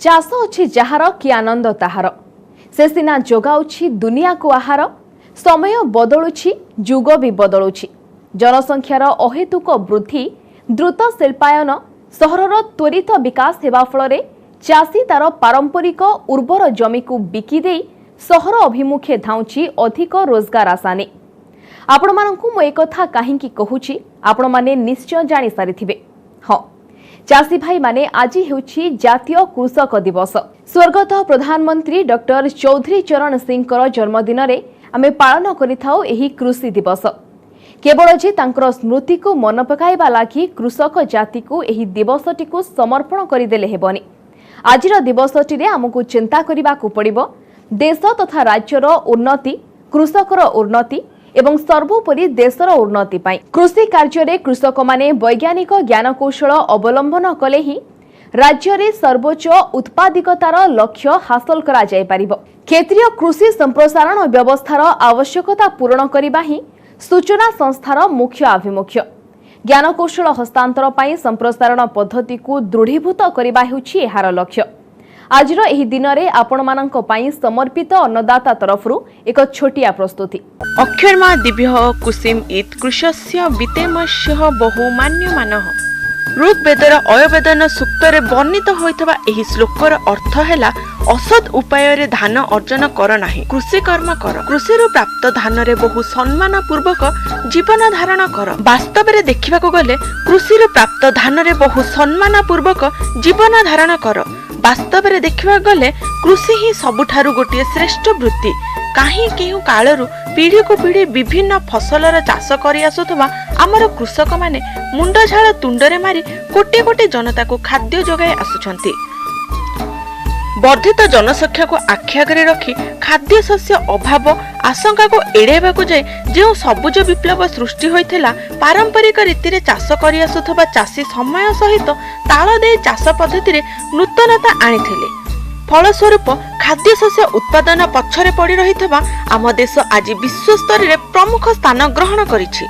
चाष अच्छी जार कि आनंद ताहार से सीना जोगाउछि दुनिया को आहार समय बदलुछि जुग भी बदलुछि जनसंख्यार अहेतुक वृद्धि द्रुत शिल्पायन सहरर त्वरित विकास हेबा फଳରେ चाषी तार पारंपरिक उर्वर जमी को बिकी देई सहर अभिमुखे धाउछि अधिक रोजगार आशा ने आपण मानकु मो एक कथा काहींकी कहूछि आपण माने निश्चय जानि सारिथिबे। हाँ, चाषी भाई माने आज हेउछि जातीय कृषक दिवस। स्वर्गत प्रधानमंत्री डॉक्टर चौधरी चरण सिंह जन्मदिन रे आमे पालन करिथाउ एही कृषि दिवस। केवल जे तांकर स्मृति को मन पकाइबा लागि कृषक जाति को एही दिवसटी को समर्पण करिदेले हेबनी। आजिर दिवसटी रे हमकु चिंता करिबा को पड़िबो देश तथा राज्यर उन्नति, कृषकर उन्नति एवं सर्वोपरि देशर उन्नति पाई। कृषि कार्य कृषक माने वैज्ञानिक ज्ञानकौशल अवलंबन कले ही राज्य रे सर्वोच्च उत्पादिकतार लक्ष्य हासिल करा जाय पारिबो। क्षेत्रीय कृषि संप्रसारण व्यवस्थार आवश्यकता पूर्ण करिबा ही सूचना संस्थार मुख्य आभिमुख्य। ज्ञानकौशल हस्तांतर पाई संप्रसारण पद्धति को दृढ़ीभूत करिबा हेउछि एहार लक्ष्य। आजिर एही दिन रे आपण मानक पाई समर्पित अन्नदाता तरफरु एक छोटिया प्रस्तुति। अक्षरमा दिव्य कुसुम इत कृषस्य वितेमस्य बहुमान्य मानः। ऋग्वेदर अयवेदन सूक्तरे वर्णित होइतबा एही श्लोकर अर्थ हैला असद उपाय रे धान अर्जन कर नाही, कृषि कर्म कर। कृषि रु प्राप्त धान रे बहु सम्मान पूर्वक जीवन धारण कर। वास्तव रे देखिबा को गले कृषि रु प्राप्त धान रे बहु सम्मान पूर्वक जीवन धारण कर। वास्तव रे देखिबा गले कृषि ही सबुठारु गोटे श्रेष्ठ वृत्ति। काहे केहु कालरु पीढ़ी को पीढ़ी विभिन्न फसलर चाष करि आसुथबा आमर कृषक माने मुंड झाळ तुंडरे मारी कोटे कोटे जनता को खाद्य जोगाई आसुछंती। वर्धित जनसंख्या को आखि आगे रखी खाद्य शस्य अभाव आशंका को एड़ाइबा को जाय जो सबुज विप्लव सृष्टि होइथिला पारंपरिक रीति रे चाष करि आसुथबा चाषी समय सहित ताल दे चाष पद्धति रे नूतनता आनिथिले। फलस्वरूप खाद्य शस्य उत्पादन पछरे पड़ी रहितबा आम देश आज विश्व स्तर रे प्रमुख स्थान ग्रहण करिछि।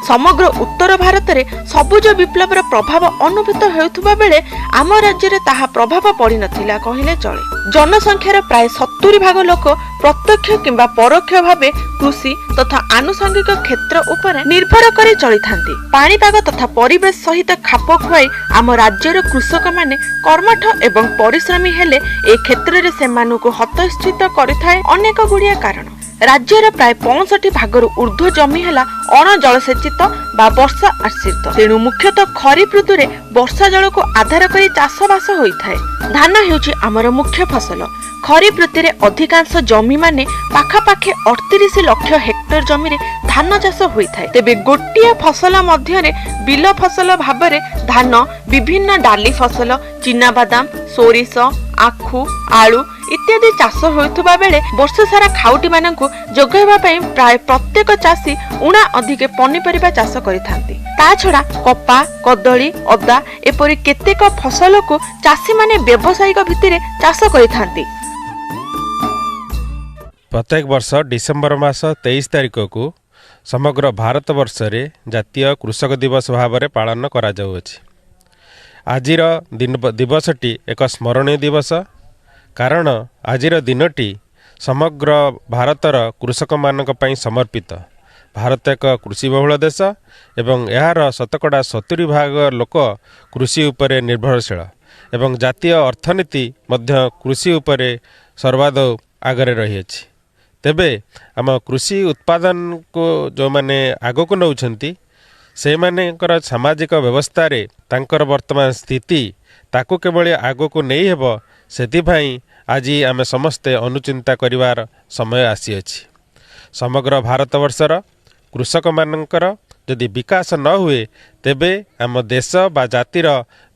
समग्र उत्तर भारत रे सबुज विप्लवर प्रभाव अनुभूत हेउथबा बेले आम राज्य रे ताहा प्रभाव पड़ी नथिला कहिले चले। जनसंख्यार प्राय 70% लोक प्रत्यक्ष किंबा परोक्ष भावे कृषि तथा आनुषंगिक क्षेत्र उपर निर्भर करी चली थांती। पाणीपाग तथा परिवेश सहित खाप खुआई आम राज्यर कृषक माने कर्मठ एवं परिश्रमी हेले ए क्षेत्र रे सेमानुको हतस्थित करिथाय अनेक गुड़िया कारण। राज्यर प्राय 65 भागरु ऊर्ध्व जमी हैला अण जलसेचित बा वर्षा आश्रित। तेणु मुख्यतः खरीफ ऋतु रे वर्षा जल को आधार करी चाषबास होइथाय। धान हेउची आमर मुख्य फसल। खरीफ ऋतु रे अधिकांश जमी माने पाखापाखि 38 लाख हेक्टर जमी रे धान चाष होइथाय। तेबे गोटिया फसल मध्य रे बिल फसल भाबरे धान, विभिन्न डाली फसल, चिना बादाम, सोरिष, आखु, आलू इत्यादि चाष होइथबा बेले वर्ष सारा खाउटी मानकु जोगाइबा पई प्राय प्रत्येक चाषी उणा अधिक पनिपरिबा चाष करिथांती। ता छडा कपा, कदली, अदा एपरि केतेक फसल को चाषी माने व्यवसायिक भित्तिरे चाष करिथांती। प्रत्येक वर्ष डिसेम्बर मास 23 तारिख को समग्र भारत वर्ष रे जातीय कृषक दिवस भाव में पालन करा जाउछि। आजिर दिवसटी एक स्मरणीय दिवस, कारण आजिर दिनटी समग्र भारतर कृषक मानक पई समर्पित। भारत एक कृषि बहुल देश एवं यार 70% लोक कृषि उपरे निर्भरशील एवं जातीय अर्थनीति मध्य कृषि उपरे सर्वाधिक आगरे रहिछि। तेबे आम कृषि उत्पादन को जो माने आगो को नौछंती से मानेकर सामाजिक व्यवस्था रे तांकर वर्तमान स्थिति ताको केवल आगो को नहीं हेबो, सेतिभाई आज आमे समस्ते अनुचिंता करिवार समय आसी अछि। समग्र भारतवर्षर कृषक मानकर यदि विकास न हुए तेबे आम देश बा जातिर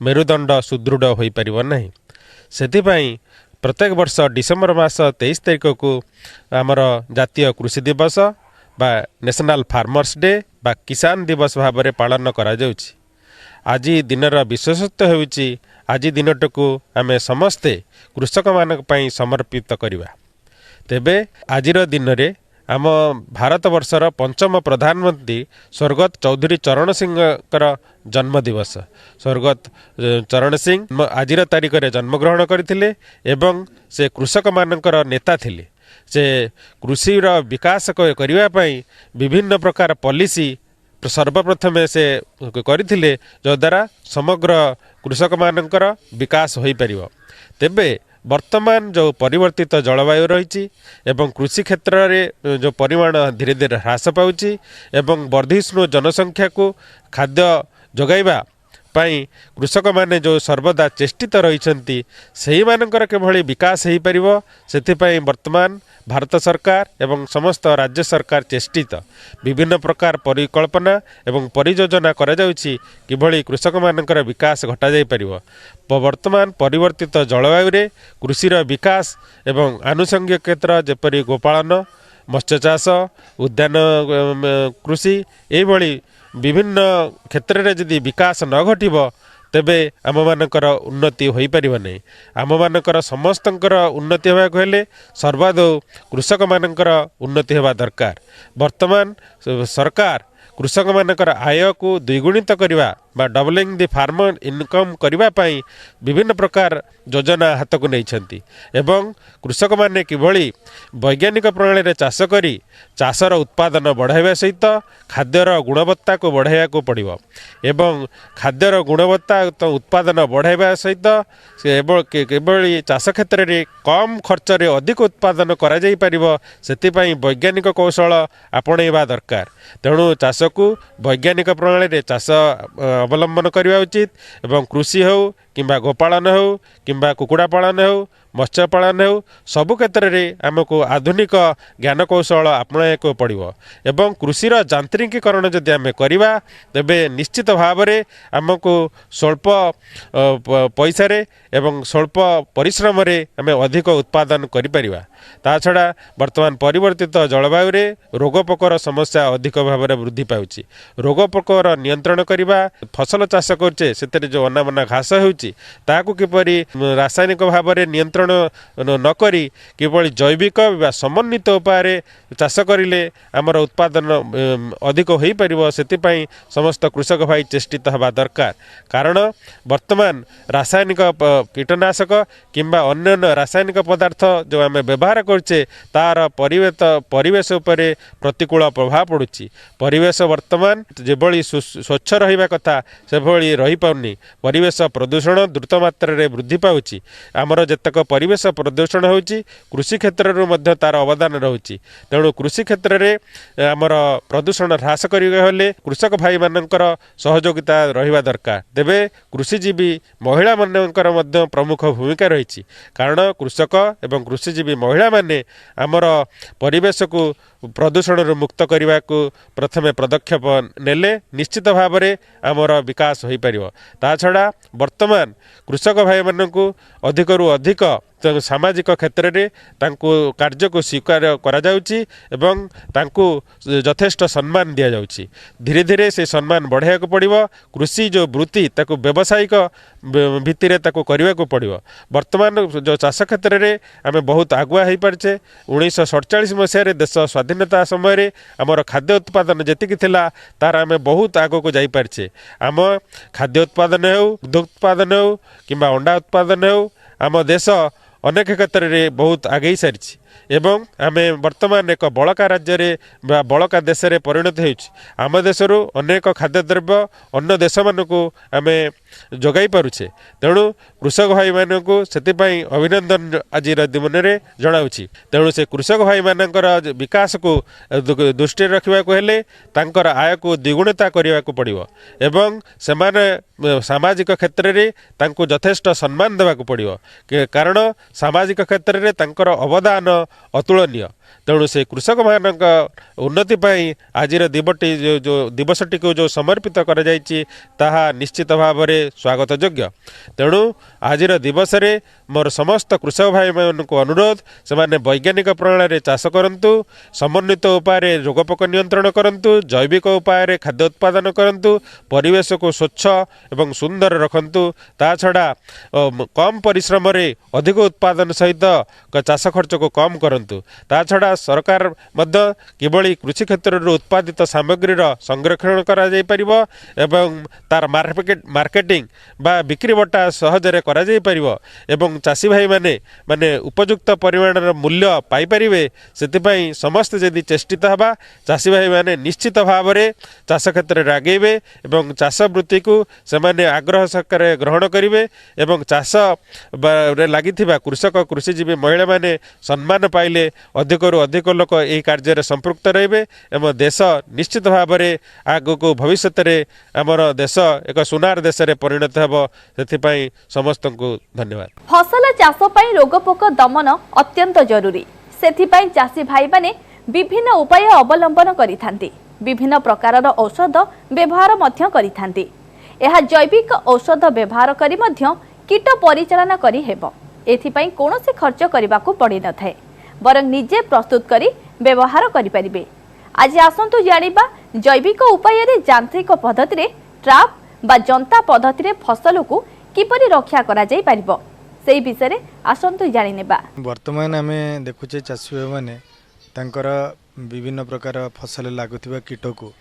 मेरुदंड सुदृढ़ होई परिबो नहीं। सेतिभाई प्रत्येक वर्ष डिसेम्बर मास 23 तारिख को आमर जातीय कृषि दिवस बा नेशनल फार्मर्स डे बा किसान दिवस भाव में पालन करा जाउछि। आज दिनर विशेषत्व हेउछि आज दिनटको आमे समस्ते कृषक मानक पई समर्पित करिबा। तेबे आजिर दिन रे आम भारतवर्षर पंचम प्रधानमंत्री स्वर्गत चौधरी चरण सिंहकर जन्मदिवस। स्वर्गत चरण सिंह आजिर तारिख में जन्मग्रहण करथिले एवं से कृषक मानकर नेता थिले। से कृषिर विकास करने पाई विभिन्न प्रकार पॉलिसी सर्वप्रथमे से करथिले, जद्वारा समग्र कृषक मानकर विकास हो पारिबो। तेबे वर्तमान जो परिवर्तित जलवायु रही एवं कृषि क्षेत्र में जो परिमाण धीरे धीरे ह्रास पाउची एवं वर्धिष्णु जनसंख्या को खाद्य जोगाइबा पाई कृषक माने जो सर्वदा चेष्टित रही से मानकर किभली विकास हो पारिबो, सेथिपाई वर्तमान भारत सरकार एवं समस्त राज्य सरकार चेष्टित विभिन्न प्रकार परिकल्पना एवं परियोजना करा जाउछि किभली कृषक मानकर विकास घटा जाई पारिबो। वर्तमान परिवर्तित जलवायु रे कृषिर विकास एवं आनुषंगिक क्षेत्र जेपरि गोपालन, मत्स्य चाष, उद्यान कृषि एभली विभिन्न क्षेत्र में जदि विकास न घटिबो तेबे आम मानकर उन्नति हो पारिबो नहीं। आम मानकर समस्तंकर उन्नति होबाक हेले सर्वादौ कृषक मानकर उन्नति होबा दरकार। वर्तमान सरकार कृषक मानकर आय को द्विगुणित करने बा डबलिंग द फार्मर इनकम करने पाई विभिन्न प्रकार योजना हाथ को नहीं एवं कृषक माने किभली वैज्ञानिक प्रणाली चाष करी चाषर उत्पादन बढ़ाइबा सहित खाद्यर गुणवत्ता को बढ़ाइबा को पड़िबो एवं खाद्यर गुणवत्ता तो उत्पादन बढ़ाइबा सहित केवल चाष क्षेत्र में कम खर्च रे अधिक उत्पादन करा जाई परिबो। सेतिपाई वैज्ञानिक कौशल आपणैबा दरकार। तेणु चाष को वैज्ञानिक प्रणाली रे चाष अवलंबन करवा उचित एवं कृषि हो किंबा गोपालन हो किंबा कुकुड़ा पालन हो मत्स्य पालन हो सबु क्षेत्र में आमको आधुनिक ज्ञान कौशल आपणाइक पड़ो एवं कृषिर यांत्रिकीकरण जदि आम करवा तेबे निश्चित भाव में आमको स्वल्प पैसा एवं स्वल्प परिश्रम रे आम अधिक उत्पादन करिपरिबा। ता छड़ा वर्तमान परिवर्तित जलवायु रे रोग पोकर समस्या अधिक भाव में वृद्धि पाउछि। रोग पोकर नियंत्रण करवा फसल चाष करछे सेतरे जो अनामना घास होउछि ताकू किपरि रासायनिक भाव में नियंत्रण न करी केवल जैविक समन्वित उपाय चाष करिले आमर उत्पादन अधिक हो पारिबो। सेतिपाई समस्त कृषक भाई चेष्टित हवा दरकार। कारण वर्तमान रासायनिक कीटनाशक किंबा अन्य रासायनिक पदार्थ जो आम व्यवहार करछे तार परिवेश उपरे प्रतिकूल प्रभाव पड़ुछि। परिवेश वर्तमान जेभली स्वच्छ रहिबा कथा सेभली रही पाउनी। परिवेश प्रदूषण द्रुत मात्रा रे वृद्धि पाउछि। आमर जेतक परिवेश प्रदूषण होउछि कृषि क्षेत्र रो मध्य तार अवदान रहुछि। तेणु कृषि क्षेत्र रे आमर प्रदूषण ह्रास करिवे हेले कृषक भाई मानकर सहयोगिता रहिबा दरकार। तेबे कृषिजीवी महिला मानकर मध्य प्रमुख भूमिका रही। कारण कृषक एवं कृषिजीवी महिला माने आमर परिवेश को प्रदूषण मुक्त करने को प्रथमे पदक्षेप नेले निश्चित भाव में आमर विकास हो पारिबो। ता छड़ा वर्तमान कृषक भाई मानकु अधिकरु अधिक सामाजिक क्षेत्र में तांको कार्य को स्वीकार करा जाउछि एवं तांको यथेष्ट सम्मान दिया जाउछि। धीरे धीरे से सम्मान बढ़ाया को पड़िबो। कृषि जो वृत्ति ताको व्यवसायिक भित्तिरे ताको करिवा को पड़िबो। वर्तमान जो चाष क्षेत्र में आमे बहुत आगुआ हो पारछे। 1947 मसीह देश स्वाधीनता समय आमर खाद्य उत्पादन जेतिकी थिला तार आमे बहुत आगो को जाई पारछे। आम खाद्य उत्पादन हो दुग्ध उत्पादन हो किंबा अंडा उत्पादन हो आम देश अनेक क्षेत्र में बहुत आगे सारी एवं आमे वर्तमान एक बड़का राज्य रे बड़का देश रे परिणत होइछि। आम देशरू अनेक खाद्य द्रव्य अन्य देश मानकु आमे जोगाई पारुछे। तेणु कृषक भाई मानकु सेतिपाई अभिनंदन आज दिन में जनाउछि। तेणु से कृषक भाई मानकर विकास को दृष्टि रखा हेले तांकर आय को द्विगुणिता करने को पड़िबो एवं सेमाने सामाजिक क्षेत्र में तांको यथेष्ट सम्मान देवाक पड़िबो। कारण सामाजिक क्षेत्र में तांकर अवदान अतुलनीय। तेणु से कृषक मानक उन्नति पाई आज दिवसटी को जो समर्पित कर ताहा निश्चित भाव में स्वागत योग्य। तेणु आज दिवस रे मोर समस्त कृषक भाई मान को अनुरोध से वैज्ञानिक प्रणाली चाष करंतु, समन्वित उपाय रोगपोक नियंत्रण करंतु, जैविक उपाय खाद्य उत्पादन करंतु, परिवेश को स्वच्छ एवं सुंदर रखंतु। ता छड़ा कम परिश्रम रे अधिक उत्पादन सहित चाष खर्च को कम कम करंतु ता छड़ा सरकार मध्य किभଳି कृषि क्षेत्र उत्पादित सामग्रीर संरक्षण करा जाई परिबो एवं तार मार्केटिंग बा बिक्री बटा सहजरे करा जाई परिबो एवं चासी भाई माने उपयुक्त परिमाणर मूल्य पाई परिबे सेतिपई समस्त यदि चेष्टित हबा चासी भाई माने निश्चित भाव में चाष क्षेत्र में आगेबे एवं चाष वृत्ति को सेमाने आग्रह सहकारे ग्रहण करिवे एवं चाष रे लागिथिबा कृषक कृषिजीवी महिला माने सम्मान पाइले अधिकरु अधिक लोक एही कार्य संपृक्त रहिबे एवं देश निश्चित भाव में आगो को भविष्य में आमर देश एक सुनार देश रे परिणत हेबो सेथिपई समस्त को धन्यवाद। फसल चाष पई रोगपोक दमन अत्यंत जरूरी सेथिपई चासी भाई माने विभिन्न उपाय अवलंबन करिथांती विभिन्न प्रकारर औषध व्यवहार मध्य करिथांती एहा जैविक औषध व्यवहार करी मध्य कीट परिचालन करी हेबो एथिपई कोनोसी खर्च करिबाकू पड़ी न थाए बरं निजे प्रस्तुत करी व्यवहार करि परिबे। आज आसंतु जानिबा जैविक उपाय रे यांत्रिक पद्धति रे ट्राप बा जंता पद्धति रे फसल को किपरि रक्षा करा जाई परिबो सेही विषय रे आसंतु जानि नेबा। वर्तमान आमे देखुचे चाषी भाई माने तांकर विभिन्न प्रकार फसल लागुथिबा कीट को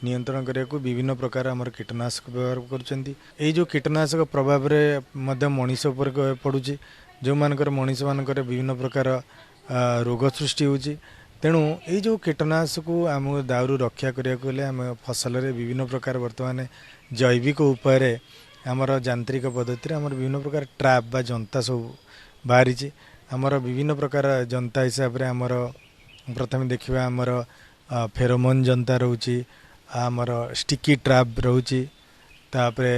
नियंत्रण करने को विभिन्न प्रकार आमर कीटनाशक व्यवहार करुँच जो कीटनाशक प्रभाव में मध्य मनीष उपर पड़ुची जो मानकर मनीष मानकर विभिन्न प्रकार रोग सृष्टि होची तेणु ये जो कीटनाशक आम दाउरू रक्षा करने आम फसल रे विभिन्न प्रकार वर्तमान जैविक उपाय आमर यांत्रिक पद्धति आमर विभिन्न प्रकार ट्राप बा जंता सब बाहरी आमर विभिन्न प्रकार जंता हिसाब से आमर प्रथम देखा आमर फेरोमोन जंता रोची आमर स्टिकी ट्राप रोची तापरे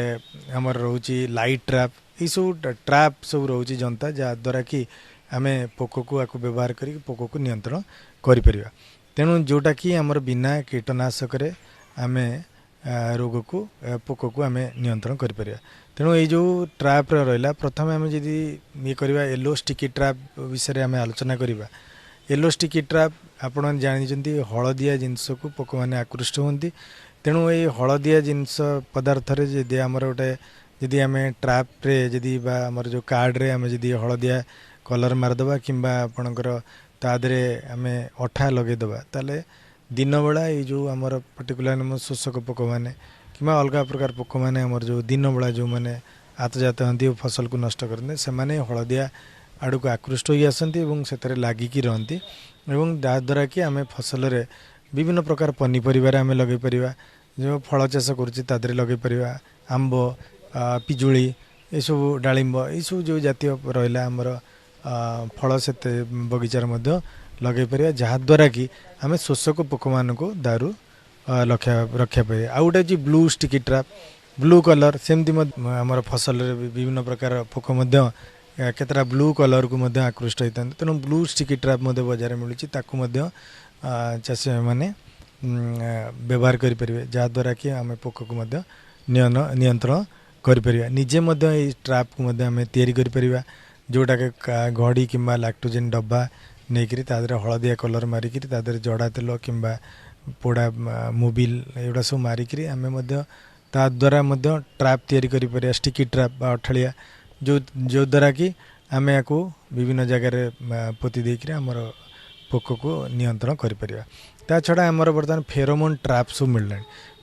आमर रोची लाइट ट्राप ये सब ट्राप सब रोची जंता जहाँद्वारा कि आमे पोक को आको व्यवहार करी पोक को नियंत्रण करि परिबा तेणु जोटा कि आमर बिना कीटनाशक रे आमे रोग को पोक को आमे नियंत्रण करि परिबा तेणु ये जो ट्राप रहिला प्रथम आमे जदि ये करबा येलो स्टिकी ट्राप विषय आमे आलोचना करबा येलो स्टिकी ट्राप आपण जानी हलदिया जिनस को पोक मैंने आकृष्ट होती तेणु ये हलदिया जिनस पदार्थ जदि आमर गोटे जदि आम ट्राप रे जदि आमर जो कार्ड रे आम जदि हलदिया कलर मारदे कि आपणकर तादे आम अठा लगेदबा ताले दिन बेला ये जो आमर पर्टिकुलर शोषक पोक मैंने कि अलग प्रकार पोक मैंने आमर जो दिन बेला जो मैंने आतजात होती फसल को नष्ट करते से हलदिया आड़ को आकृष्ट हो आसती से लागिकी रहती एवं जहाँद्वारा कि आम फसल रे विभिन्न प्रकार पनीपरिबार आम लगे परिबा जो फल चाष करें लगे परिबा आंब पिजुली ये सब डालिंब ये सब जो जातीय रहा आमर फल से बगीचार मध्य लगे परिबा जहाँद्वारा कि आम शोषक पोक मान को दारू रक्षा पाए आउ गोटे blue sticky trap blue colour सेमती आमर फसल रे विभिन्न प्रकार पोक मध्य केतरा ब्लू कलर को मध्य आकृष्ट होता है तेणु ब्लू स्टिकी ट्राप बाजार मिलूँ चाषी मैंने व्यवहार करें जहाँद्वारा कि आम पोक को नियंत्रण करें निजे ट्राप को आम या जोटा घड़ी कि लैक्टोजेन डब्बा नहीं तादे हलदिया कलर मारिकी तादे जड़ा तेल कि पोड़ा मोबिल एगुड़ा सब मारिकी आम ताद्वारा ट्राप या स्टिकी ट्राप अठाड़िया जो द्वारा कि आम या विभिन्न जगार पोती देकर आमर पोक को नियंत्रण करा छड़ा आमर बर्तमान फेरोमोन ट्राप सब मिलला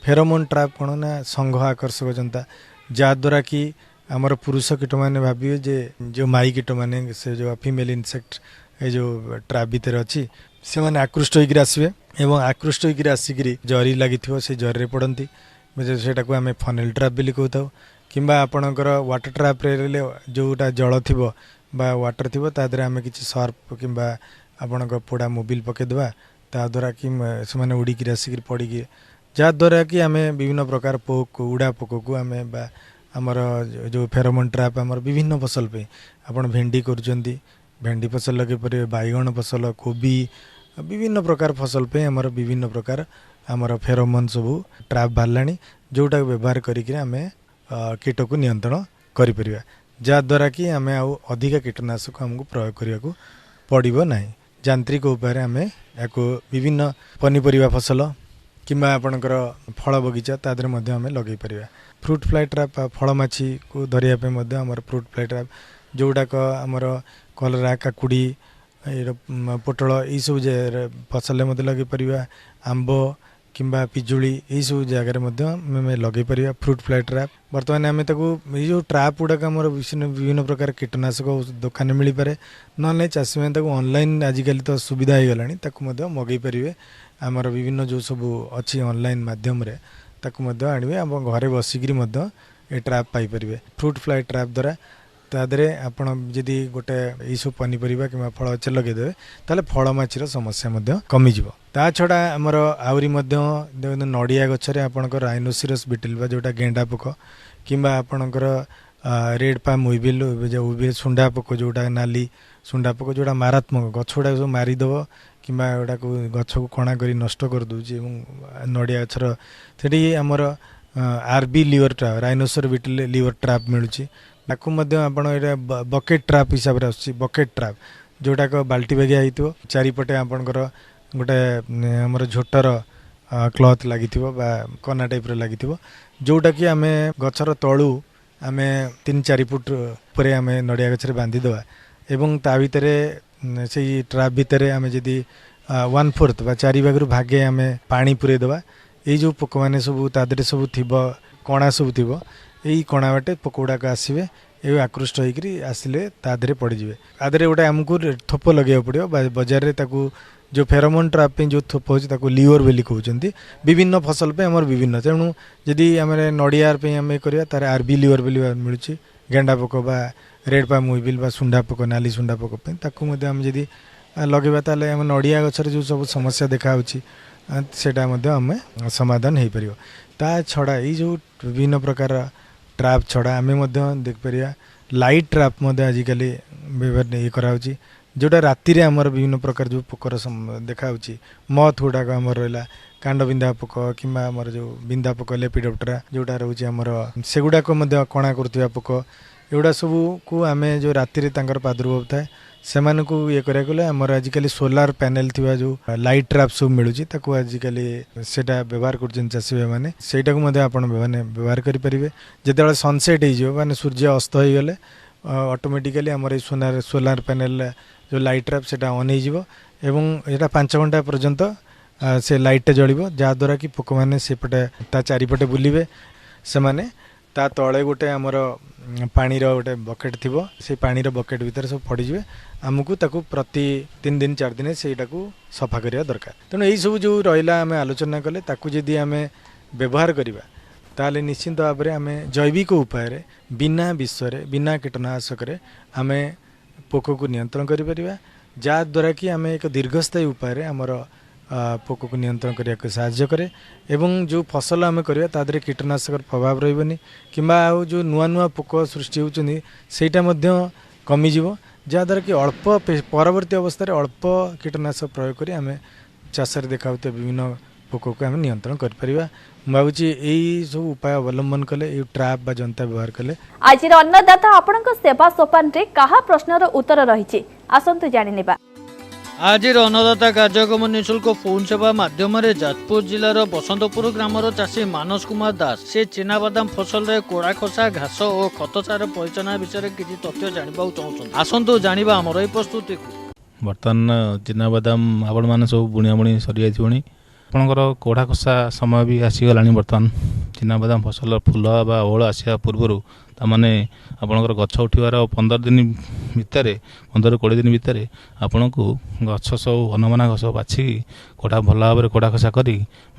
फेरोमोन ट्राप कौन ना संघ आकर्षक जनता जहाँद्वारा कि आमर पुरुष कीट मैंने भावे जे जो माई कीट मैंने से जो फीमेल इनसेक्ट ये जो ट्राप भितर अच्छी से मैंने आकृष्ट होकर आसवे एवं आकृष्ट होकर आसिक जरी लगी से जरी पड़ती सेटा को आम फनेल ट्राप भी कहता किंबा आपणकर वाटर ट्राप रे जोटा जल थी वाटर थी तादे आम कि सर्फ किंबा आपण पोड़ा मोबिल पकईदे ताद्वारा कि से उड़िकी आसिक पड़ी जहाँद्वारा कि आम विभिन्न प्रकार पोक उड़ा पोक को आम आमर जो फेरोमोन ट्राप आमर विभिन्न फसल पे आपण भेंडी करुँच भेंडी फसल लगे पर बैगण फसल कोबी विभिन्न प्रकार फसल पे आमर विभिन्न प्रकार आमर फेरोमोन सबू ट्राप बाहर जोटा व्यवहार करें आम कीट को नियंत्रण करें जहाँद्वारा कि आम अधिका कीटनाशक आमको प्रयोग करने को पड़ो ना यांत्रिक उपाय आम या विभिन्न पनीपरिया फसल कि आपणकर फल बगीचा तादे आम लगे पार फ्रूट फ्लाई ट्राप फल माछी को धरिया आमर फ्रूट फ्लाई ट्राप जोड़ाक आमर कलरा काकुड़ी पोटल यू फसल लगे पार आंब किंबा पिजुली यही सब जगार लगे पार फ्रूट फ्लाई ट्रैप बर्तमान आम जो ट्रैप गुड़ाक आम विभिन्न प्रकार कीटनाशक दुकान मिल पाए ना चाषी मैंने ऑनलाइन आजिकल तो सुविधा हो गला मगई पारे आमर विभिन्न जो सब अच्छी ऑनलाइन माध्यम आने आम घरे बसिकी ये trap Piper fruit fly trap द्वारा तादे आपण जदि गोटे यू पनीपरिया कि फल गच लगेदे ताले फल माछीर समस्या कमिज ता छड़ा आमर आहरी नड़िया गचरे आपणकर राइनोसिरस बिटिल जोटा गेंडा पोक किंबा आपणकर रेड पाम उइबिल सुंडा पोक जोटा नाली सुंडा पोक जोटा मारात्मक गछ गुड़ा सब मारिदेव किंबा एटा गछ को कणा कर नष्ट कर दूची नड़िया गचर से आमर R B lever trap rhinoceros beetle lever trap मिलूँ ताकू बकेट ट्रैप हिसाब से आस बकेट ट्रैप जोटाक बाल्टी बागिया हो चारिपटे आपणकर गोटे आमर झोटर क्लथ लगी कना टाइप लगी जोटा कि आम गचर तलू आम 3-4 फुट पर आम नड़िया गचर बांधीदे एवं ता भितर से ट्रैप भितर आम जदि 1/4 बा 4 भाग भागे आम पानी पूरे देवा ये जो पोक मैंने सब तादे सब थी कणा सब थी यही कणा बाटे पोक गुड़ाक आसवे ये आकृष्ट होकर आसिले तादे पड़े आदे गोटे आमको थोप लगे पड़ो बजार में जो फेरोमोन ट्रैप जो थोप हो लिवर बोली कहते विभिन्न फसल पे आमर विभिन्न तेणु जदि आम नड़ियार आम कर तार आरबी लिवर बोली मिलूँ गेंडा पोक बा रेड पाम उइबिल बा सुंडा पोक नाली सुंडा पोक आम जदि लगेगा ताले आम नड़िया गचर जो सब समस्या देखा सेटा आम समाधान हो पार ता छड़ा ये जो विभिन्न प्रकार ट्रैप छड़ा आम देखिपर लाइट ट्रैप आजिकल व्यवहार ये कराऊँच जोटा राति आमर विभिन्न प्रकार जो पोकर देखा मथ गुड़ाक आमर रहा कांड बिंदा पोक कि जो बिंदा पोक लेपिडोप्टेरा जोटा रोचे आमर से गुड़ाक कणा करुवा पोक एगुड़ा सब को आम जो राति प्रादुर्भाव थाए से ये कराया आमर आजिकल सोलार पैनल थी जो लाइट ट्रैप सब मिलूँ आजिकल सेटा व्यवहार कर चाषी भाई मैंने सेटा व्यवहार करेंगे जिते सनसेट हो सूर्य अस्त हो गले ऑटोमेटिकली आमर सोलार पैनल जो लाइट ट्रैप सेटा ऑन हो 5 घंटा पर्यंत से लाइट जलिब जहाद्वारा कि पोक मैंने सेपटे ता चारिपटे बुलिबे से माने ता तले गोटे आमर पानी गोटे बकेट थी से पानी बकेट भितर सब पड़े आमको ताकू प्रति 3 दिन 4 दिन से सफा करवा दरकार तेणु यही सब जो रहा आम आलोचना कले ताकू जदि आम व्यवहार करवा ताले निश्चिंत भाव में आम जैविक उपाय बिना विषय बिना कीटनाशक आम पोक को नियंत्रण करें जहाद्वारा कि आम एक दीर्घस्थायी उपाय आमर पोक को नियंत्रण करने को साहाय्य करे एवं जो फसल आम करवा तादरे कीटनाशक प्रभाव रही किंबा जो नुआ नुआ पोक सृष्टि होती सेटा कमिज जहाद्वारा कि अल्प परवर्ती अवस्था अल्प कीटनाशक प्रयोग कर आम चाष देखा विभिन्न पोक को आम नियंत्रण कर भावुँ यही सब उपाय अवलंबन कले ट्रैप बा जनता व्यवहार कले आज अन्नदाता आपणक सेवा सोपान रे कहा प्रश्नर उत्तर रही आसंतु जानिनेबा आज अन्नदाता कार्यक्रम निःशुल्क फोन सेवा माध्यम जाजपुर जिलार बसंतपुर ग्रामर चाषी मानस कुमार दास से चिनाबादाम फसल रे कोड़ा खसा घास और खत सार परिचालना विषय किसी तथ्य जानवा चाहते आसंतु जानिबा हमर ए प्रस्तुति बर्तमान चिनाबादाम आपण मैंने सब बुणिया बुणी सरी जाइए आपणकर कोड़ा खसा समय भी आसीगला बर्तमान चिनाबादाम फसल फूल बा ओहल आसा पूर्वर ताने आपणकर गछ उठार 15 दिन भितर 15-20 दिन भितर आपण को गछ सब अनमना गछ बाछी कोड़ा भल भाव में कोड़ा खसा कर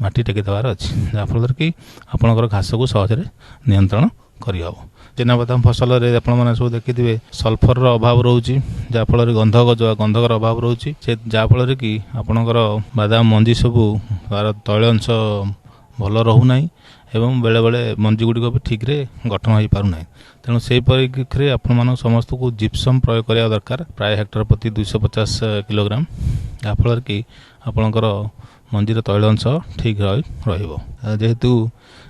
माटी टेक देवार अच्छी जहाँफल कि आपणकर घास को सहज नियंत्रण करहब चिनाबादाम फसल आपने सब देखिए सल्फर अभाव रोचे जहाँफल गंधकर अभाव रोचे जहाँफल कि आपणकर बादाम मंजी सब तार तैल अंश भल रोना एवं बेले बेले मंजी गुड़िक भी ठीक रे गठन हो पारना तेणु से परिप्रेक्षी आपण समस्त को जिप्सम प्रयोग करने दरकार प्राय हेक्टर प्रति 250 किलोग्राम जहाँफल कि आपणकर मंजीर तैल अंश ठीक जेहेतु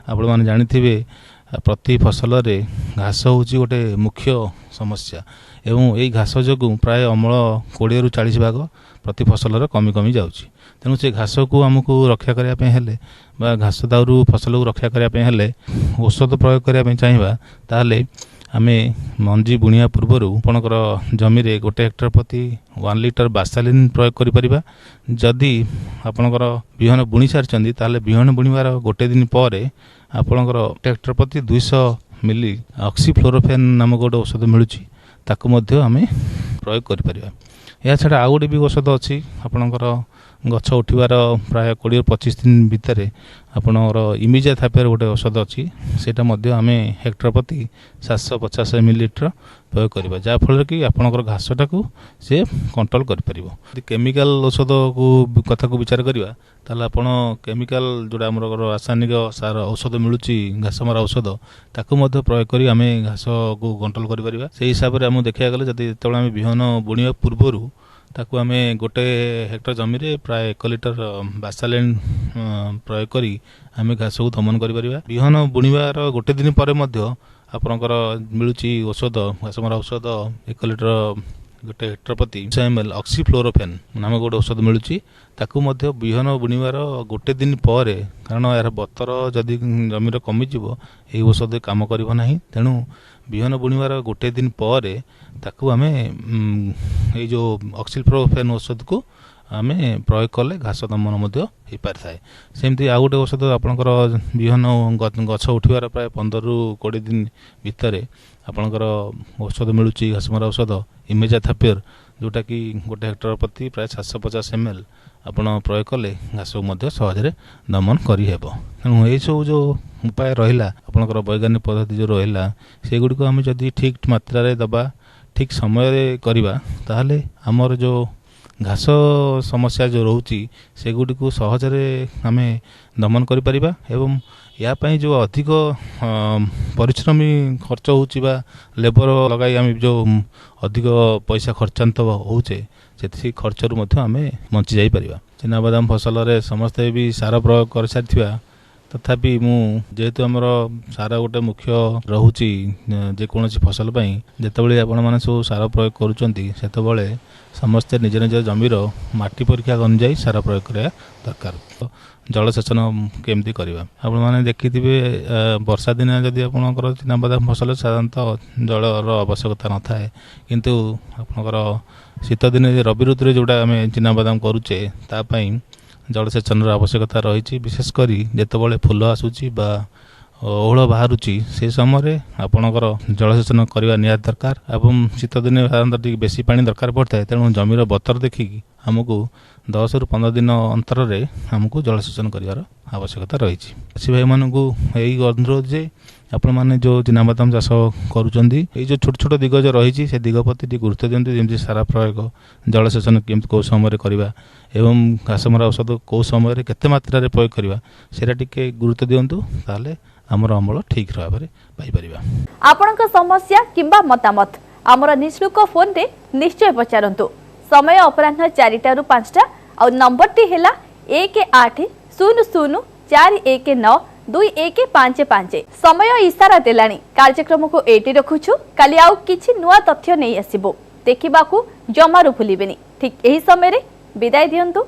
आपण मैंने जानी प्रति फसल रे घास हूँ गोटे मुख्य समस्या एवं यही घास जो प्राय अमल 20-40 भाग प्रति फसल कमी कमी जाऊँगी तेणु से घास को आमको रक्षा करने हेले घास दाउरू फसल को रक्षा करने हेले औषध प्रयोग करने चाहिए ताहले आमे मंजी बुणिया पूर्वर आपणकर जमी रे गोटे हेक्टर प्रति 1 लिटर बासालिन प्रयोग करिपरिबा जदि आपणकर बिहन बुणी सारिछन्ती ताले बिहन बुणीवार गोटे दिन पर आपणकर हेक्टर प्रति 200 मिली ऑक्सीफ्लोरोफेन नामक गोटे औषध मिलुची ताकू मध्य आमे प्रयोग करिपरिबा। या छाड़ा आउ गोटे भी औषध अच्छी आपणकर गछ उठिबार प्राय 20-25 दिन भितर आपणकर इमिजाथापियर गोटे औषध अच्छी सेटा मध्य आमे हेक्टर प्रति 750 मिलीलीटर प्रयोग करिबा जाफल कि आपणकर घासटा को से कंट्रोल करिपरिबो। यदि केमिकल औषध को कथा को विचार करिबा ताले आपण केमिकल जोड़ा हमर रासायनिक सार औषध मिलुची घासमरा औषध ताकू मध्य प्रयोग करी आमे घास को कंट्रोल करिपरिबा। सेही हिसाब रे हम देखिया गले जदि तळे आमे बिहन बुणिया पूर्वरु ताकू आमे गोटे हेक्टर जमी रे प्राय 1 लिटर बासालिन प्रयोग करी आमे घास को दमन करिपरिबा। बिहन बुणीवार गोटे दिन पर मध्य आपणकर मिलुची औषध घासमरा औषध 1 लिटर गोटे हेक्टर प्रति 100 ml ऑक्सीफ्लोरोफेन नामक गोटे औषध मिलुची ताकू मध्य बिहन बुणीवार गोटे दिन पर कारण यार बतर जदि जमीर कमिଯିବ ଏହି औषध काम करिବ नाही तेणु बिहन बुणीवार गोटे दिन पर ताकू आमे ए जो ऑक्सीफ्लोरोफेन औषध को आमे प्रयोग कले घास दमन मध्य हो पारि थाए। सेमती आ गोटे औषध आपणकर बिहन गछ उठिबार प्राय 15-20 दिन भितर आपणकर औषध मिलुची घासमरा औषध इमेजाथापियर जोटा कि गोटे हेक्टर प्रति प्राय 750 ml आपण प्रयोग कले घास को मध्य सहज दमन करी हेबो। तेणु यही सब जो उपाय रहिला आपणकर वैज्ञानिक पद्धति जो रहिला से गुडी को आमे जदि ठीक मात्रा रे दबा ठीक समय रे करिबा ताहले हमर जो घास समस्या जो रोची से गुडी को सहज रे आमे दमन करि परिबा एवं या पई जो अधिक परिश्रमी खर्च होची बा लेबर लगाई आमे जो अधिक पैसा खर्चांत होचे से खर्च रु मध्य आमे बंची जाई परिबा। चिनाबादाम फसल रे समस्त भी सार प्रयोग कर सारिथिबा तथापि मु जेहेतु हमर सारा गोटे मुख्य रहुची जे कोनोसी फसल पई जेतेबेले आपण माने सब सार प्रयोग करूचंती सेतेबेले समस्त निज निज जमीर माटी परीक्षा अनुଯାयी सार प्रयोग करिया दरकार। जलसेचन केमती करवा आपण माने देखिथिबे वर्षा दिन जदि आपणकर चिनाबादाम फसल साधारणतः जलर आवश्यकता न थाए किंतु आपणकर शीत दिन रबी ऋतु जोटा आम चिनाबादाम करुचे तापाई जलसेचन आवश्यकता रही विशेषकर जितेबाला फूल आसूची बा ओहल बाहरुची से समय आपणकर जलसेचन करवा निहात दरकार एवं शीत दिन साधारणतः बेसी पानी दरकार पड़ता है तेणु जमीर बतर देखिकी आमको 10 ରୁ 15 दिन अंतर आमको जलसेचन कर आवश्यकता रही। चाषी भाई मानू यही अनुरोध जे आपण मैंने जो चिनाबादाम चाष करुँच जो छोट छोट दिग जो रही से दिग प्रति गुरुत्व दिंतु जमी सारा प्रयोग जलसेचन केमती कौ समय करवा एवं घासमरा औषध कौ समय केते मात्रा प्रयोग करवा सेटा टिके गुरुत्व दिंतु ताले आमर अमल ठीक भाव पाइपर। आपणक समस्या किंबा मतामत आमर निःशुल्क फोन रे निश्चय पचारंतु। समय अपराह्न 4टा ରୁ 5टा और नंबर टी हैला 1800419215 समय इशारा देलानी कार्यक्रम को एटी रखुछु काली आउ किछि नुआ तथ्य नहीं आसीबो देखिबाकू जमारू भूलिबेनी ठीक एही समय रे विदाय दियंतु।